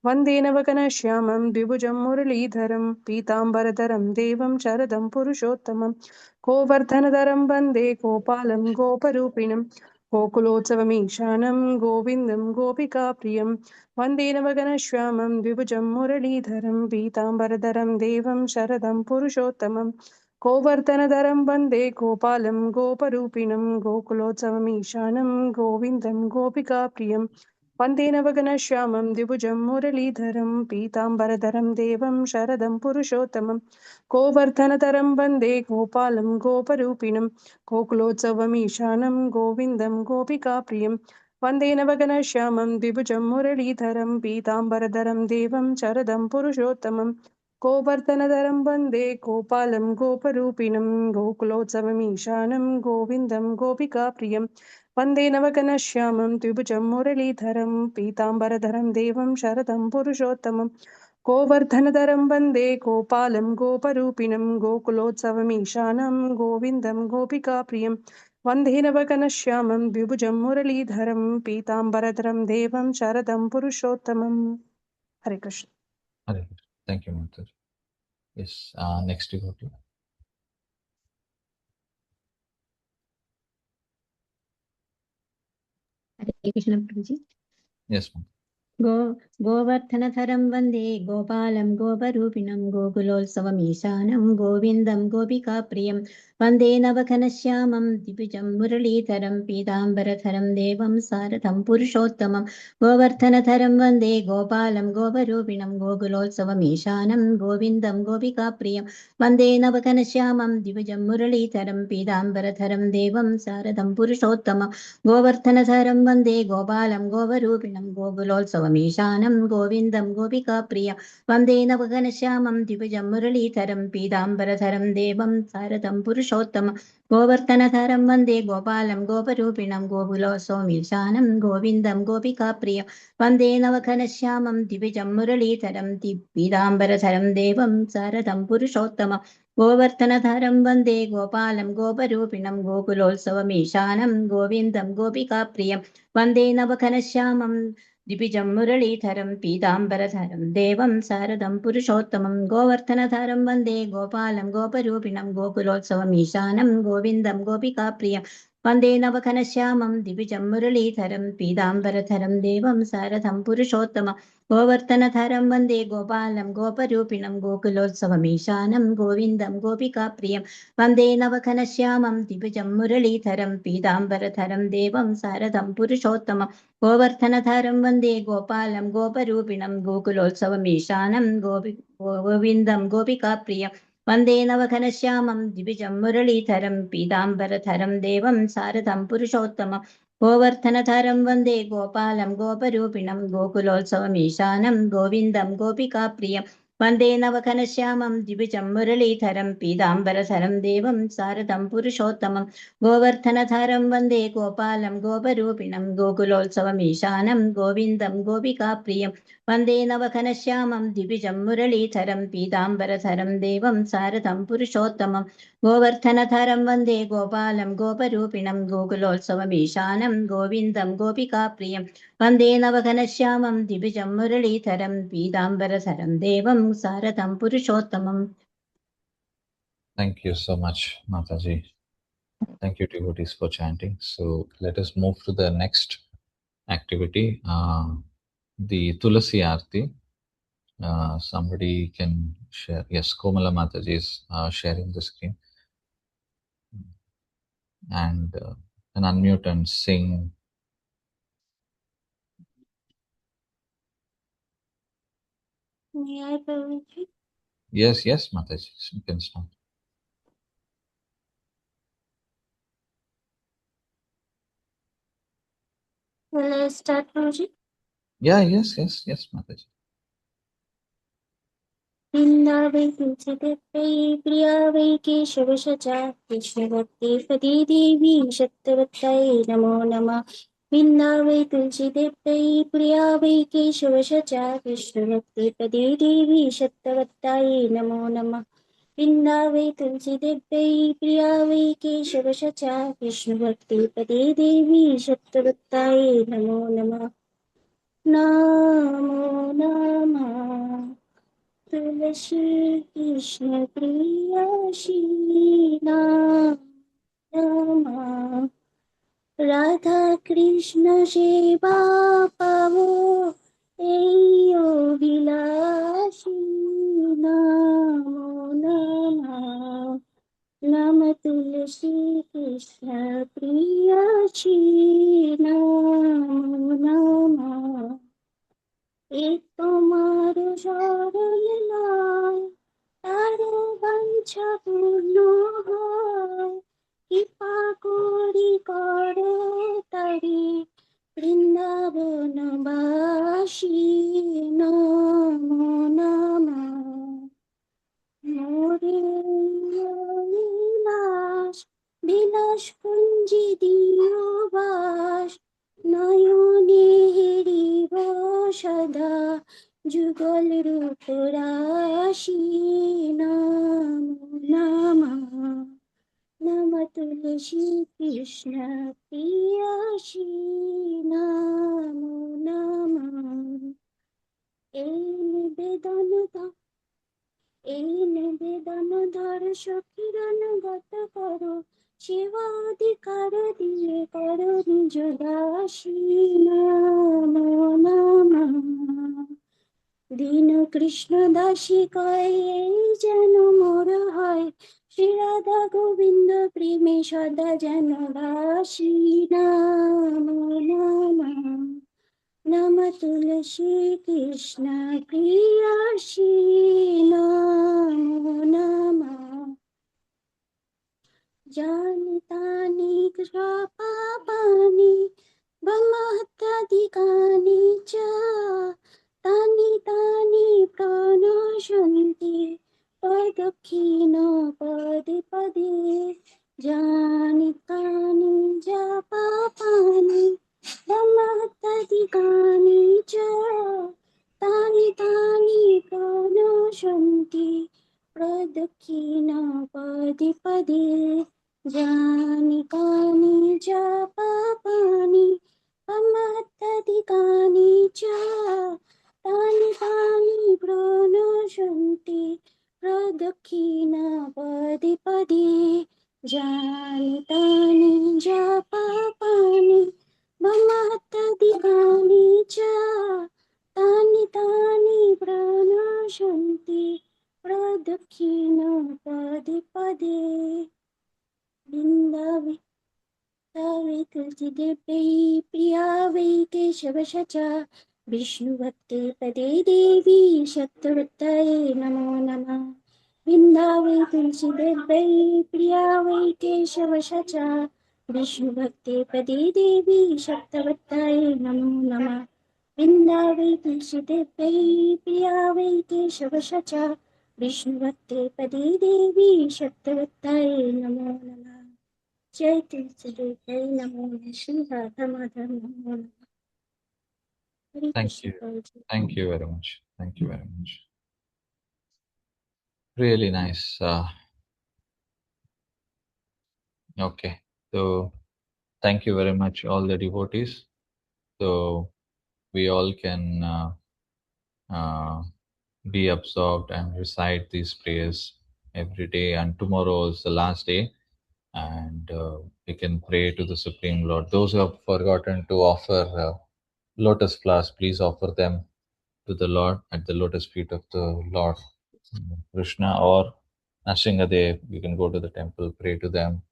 वन्दे नवघनश्यामं द्विभुजं मुरलीधरं पीताम्बरधरं देवं शरदं पुरुषोत्तमम् गोवर्धनधरं वन्दे गोपालं गोपरूपिणं गोकुलोत्सवमीशानं गोविन्दं गोपिकाप्रियं वन्दे नवघनश्यामं द्विभुजं मुरलीधरं पीताम्बरधरं देवं शरदं पुरुषोत्तमं गोवर्धनधरं वन्दे गोपालं गोपरूपिणं गोकुलोत्सवमीशानं गोविन्दं गोपिकाप्रियं वन्दे नवघनश्यामं द्विभुजं मुरलीधरं पीताम्बरधरं देवं शरदं पुरुषोत्तमम् गोवर्धनधरं वन्दे गोपालं गोपरूपिणं गोकुलोत्सवमीशानं गोविन्दं गोपिकाप्रियं वन्दे नवघनश्यामं द्विभुजं मुरलीधरं पीताम्बरधरं देवं शरदं पुरुषोत्तमं गोवर्धनधरं वन्दे गोपालं गोपरूपिणं गोकुलोत्सवमीशानं गोविन्दं गोपिकाप्रियं वन्दे नवघनश्यामं द्विभुजं मुरलीधरं पीताम्बरधरं देवं शरदं पुरुषोत्तमम् गोवर्धनधरं वन्दे गोपालं गोपरूपिणं गोकुलोत्सवमीशानं गोविन्दं गोपिकाप्रियं वन्दे नवघनश्यामं द्विभुजं मुरलीधरं पीताम्बरधरं देवं शरदं पुरुषोत्तमम् हरे Krishna Hare Krishna. Thank you, Mataji. Yes, next devotee. Hare Krishna Prabhuji Yes, ma'am. गोवर्धनधरं वन्दे गोपालं गोपरूपिणं गोकुलोत्सवमीशानं गोविन्दं गोपिकाप्रियं वन्दे नवघनश्यामं द्विभुजं मुरलीधरं पीताम्बरधरं देवं सारथं पुरुषोत्तमं गोवर्धनधरं वन्दे गोपालं गोपरूपिणं गोकुलोत्सवमीशानं गोविन्दं गोपिकाप्रियं वन्दे नवघनश्यामं द्विभुजं मुरलीधरं पीताम्बरधरं देवं सारथं पुरुषोत्तमं गोवर्धनधरं वन्दे गोपालं गोपरूपिणं गोकुलोत्सवमीशानं गोविन्दं गोपिकाप्रियं वन्दे नवघनश्यामं द्विभुजं मुरलीधरं पीताम्बरधरं देवं सारथं पुरुषोत्तमं गोवर्धनधरं वन्दे गोपालं गोपरूपिणं गोकुलोत्सवमीशानं गोविन्दं गोपिकाप्रियं वन्दे नवघनश्यामं द्विभुजं मुरलीधरं पीताम्बरधरं देवं सारथं पुरुषोत्तमं गोवर्धनधरं वन्दे गोपालं गोपरूपिणं गोकुलोत्सवमीशानं गोविन्दं गोपिकाप्रियं वन्दे नवघनश्यामं द्विभुजं मुरलीधरं पीताम्बरधरं देवं शारदं पुरुषोत्तमं गोवर्धनधरं वन्दे गोपालं गोपरूपिणं गोकुलोत्सवमीशानं गोविन्दं गोपिकाप्रियं वन्दे नवघनश्यामं द्विजं मुरलीधरं पीताम्बरधरं देवं सारथं पुरुषोत्तम गोवर्धनधरं वन्दे गोपालं गोपरूपिणं गोकुलोत्सवमीशानं गोविन्दं गोपिकाप्रियं वन्दे नवघनश्यामं द्विजं मुरलीधरं पीताम्बरधरं देवं सारथं पुरुषोत्तमं गोवर्धनधरं वन्दे गोपालं गोपरूपिणं गोकुलोत्सवमीशानं गोविन्दं गोपिकाप्रियं वन्दे नवघनश्यामं द्विजं मुरलीधरं पीताम्बरधरं देवं सारथं पुरुषोत्तमं गोवर्धनधरं वन्दे गोपालं गोपरूपिणं गोकुलोत्सवमीशानं गोविन्दं गोपिकाप्रियं वन्दे नवघनश्यामं द्विजं मुरलीधरं पीताम्बरधरं देवं सारथं पुरुषोत्तमं गोवर्धनधरं वन्दे गोपालं गोपरूपिणं गोकुलोत्सवमीशानं गोविन्दं गोपिकाप्रियं वन्दे नवघनश्यामं द्विजं मुरलीधरं पीताम्बरधरं देवं सारथं पुरुषोत्तमं गोवर्धनधरं वन्दे गोपालं गोपरूपिणं गोकुलोत्सवमीशानं गोविन्दं गोपिकाप्रियं वन्दे नवघनश्यामं द्विजं मुरलीधरं पीताम्बरधरं देवं सारथं पुरुषोत्तमम्. Thank you so much, Mataji. Thank you, devotees, for chanting. So let us move to the next activity, the Tulasi Aarti. Somebody can share. Yes, Komala Mataji is sharing the screen. And can unmute and sing. May I, Prabhuji? Yes, yes, Mataji, you can start. Will I start, Prabhuji? Yeah, yes, yes, yes, Mataji. वृन्दावै तुलसीदेव्यै प्रिया वै केशवशजा कृष्णभक्ति पदी देवी शक्तवत्यै नमो नमः वृन्दावै तुलसीदेव्यै प्रिया वै केशवशजा कृष्णभक्ति पदी देवी शक्तवत्यै नमो नमः वृन्दावै तुलसीदेव्यै प्रिया वै केशवशजा कृष्णभक्ति पदी देवी शक्तवत्यै नमो नमः नमो नमः तुलसी कृष्ण प्रिया शीला रमा राधा कृष्ण सेवा पावो एयो विलासी नमो नमः नम तुलसी कृष्ण प्रिया she नमो नमः एक তোমার শরণ লয় তারে বাঞ্ছা পূর্ণ হয় কৃপা করি করো তারি বৃন্দাবনবাসী নমো নমঃ মোরে বিলাস বিলাস কুঞ্জি দিও বাস নয়নে হেরিব সদা যুগল রূপ রাশি নমো নমঃ নম তুলসী কৃষ্ণ প্রিয়াসী নমো নমঃ এই নিবেদন এই নিবেদন ধর সখিরানুগত করো সেবাধিকার দিয়ে করো নিজ দাসী নমো নমঃ দীন কৃষ্ণ দাসী কয় এই যেন মোর হয় শ্রী রাধা গোবিন্দ প্রেমে সদা যেন দাসী নমো নমঃ নম তুলসী কৃষ্ণ প্রিয়াসী নমো নমঃ জানিতানি পাপানি ব্রহ্মহত্যাদিকানি চ তানি তানি প্রণশন্তি প্রদক্ষিণ পদে পদে জানিতানি যা পাপানি ব্রহ্মহত্যাদিকানি চ তানি তানি প্রণশন্তি প্রদক্ষিণ পদে পদে যানি কানি যা পাপানি মমত্যাদিকানি চ তানি তানি প্রণশন্তি প্রদক্ষিণ পদে পদে যানি তানি যা सखिन पदे पदे बिन्दावे तावे तुलसीदेव्यै प्रिया वै केशवशचा विष्णुभक्ते पदे देवी शक्तिवत्तायै नमो नमः बिन्दावे तुलसीदेव्यै प्रिया वै केशवशचा विष्णुभक्ते पदे देवी शक्तिवत्तायै नमो नमः बिन्दावे तुलसीदेव्यै प्रिया वै केशवशचा विष्णुभक्ते पदे देवी शक्तिवत्तायै नमो नमः जय तुलसीदेव्यै नमो नमः श्री राधा माधव नमो नमः हरे Thank Krishna you. Prabhu Thank you very much. Thank you very much. Really nice. Okay. So thank you very much, all the devotees. So we all can uh, be absorbed and recite these prayers every day. And tomorrow is the last day, and we can pray to the Supreme Lord. Those who have forgotten to offer lotus flowers, please offer them to the Lord at the lotus feet of the Lord Krishna or Nrsingadev. You can go to the temple, pray to them,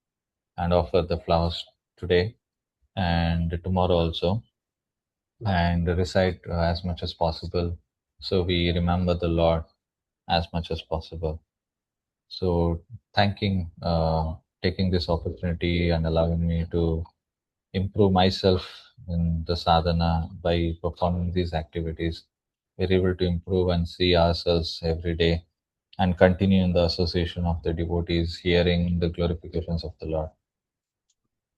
and offer the flowers today and tomorrow also, and recite as much as possible so we remember the Lord as much as possible. So, taking this opportunity and allowing me to improve myself in the sadhana by performing these activities, we're able to improve and see ourselves every day and continue in the association of the devotees, hearing the glorifications of the Lord.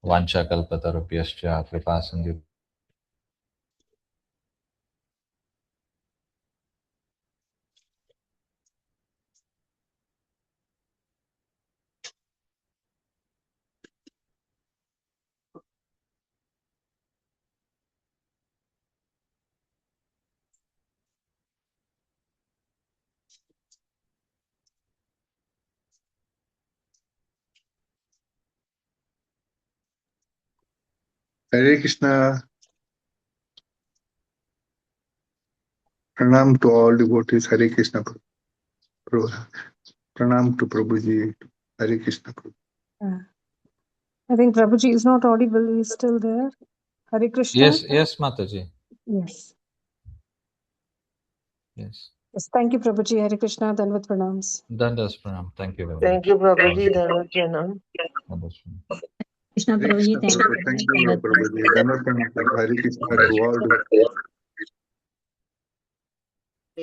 Vancha kalpatarubhyascha kripa sindhu. Hare Krishna. Pranam to all devotees. Hare Krishna. Prabhu. Pranam to Prabhuji. Hare Krishna. Prabhu. I think Prabhuji is not audible. He's still there. Hare Krishna. Yes, yes, Mataji. Yes. Yes. Yes. Thank you, Prabhuji. Hare Krishna. Dandavat pranams. Dandas Pranam. Thank you very Thank much. you, Prabhuji. Dhanavad Pranam. Dandas Pranam. Krishna Hare Prabhuji, Krishna. thank Prabhu. you. Thank you, Dhanyavad. Prabhuji. Dhanavad Pranam, Prabhu. Hare Krishna to all devotees.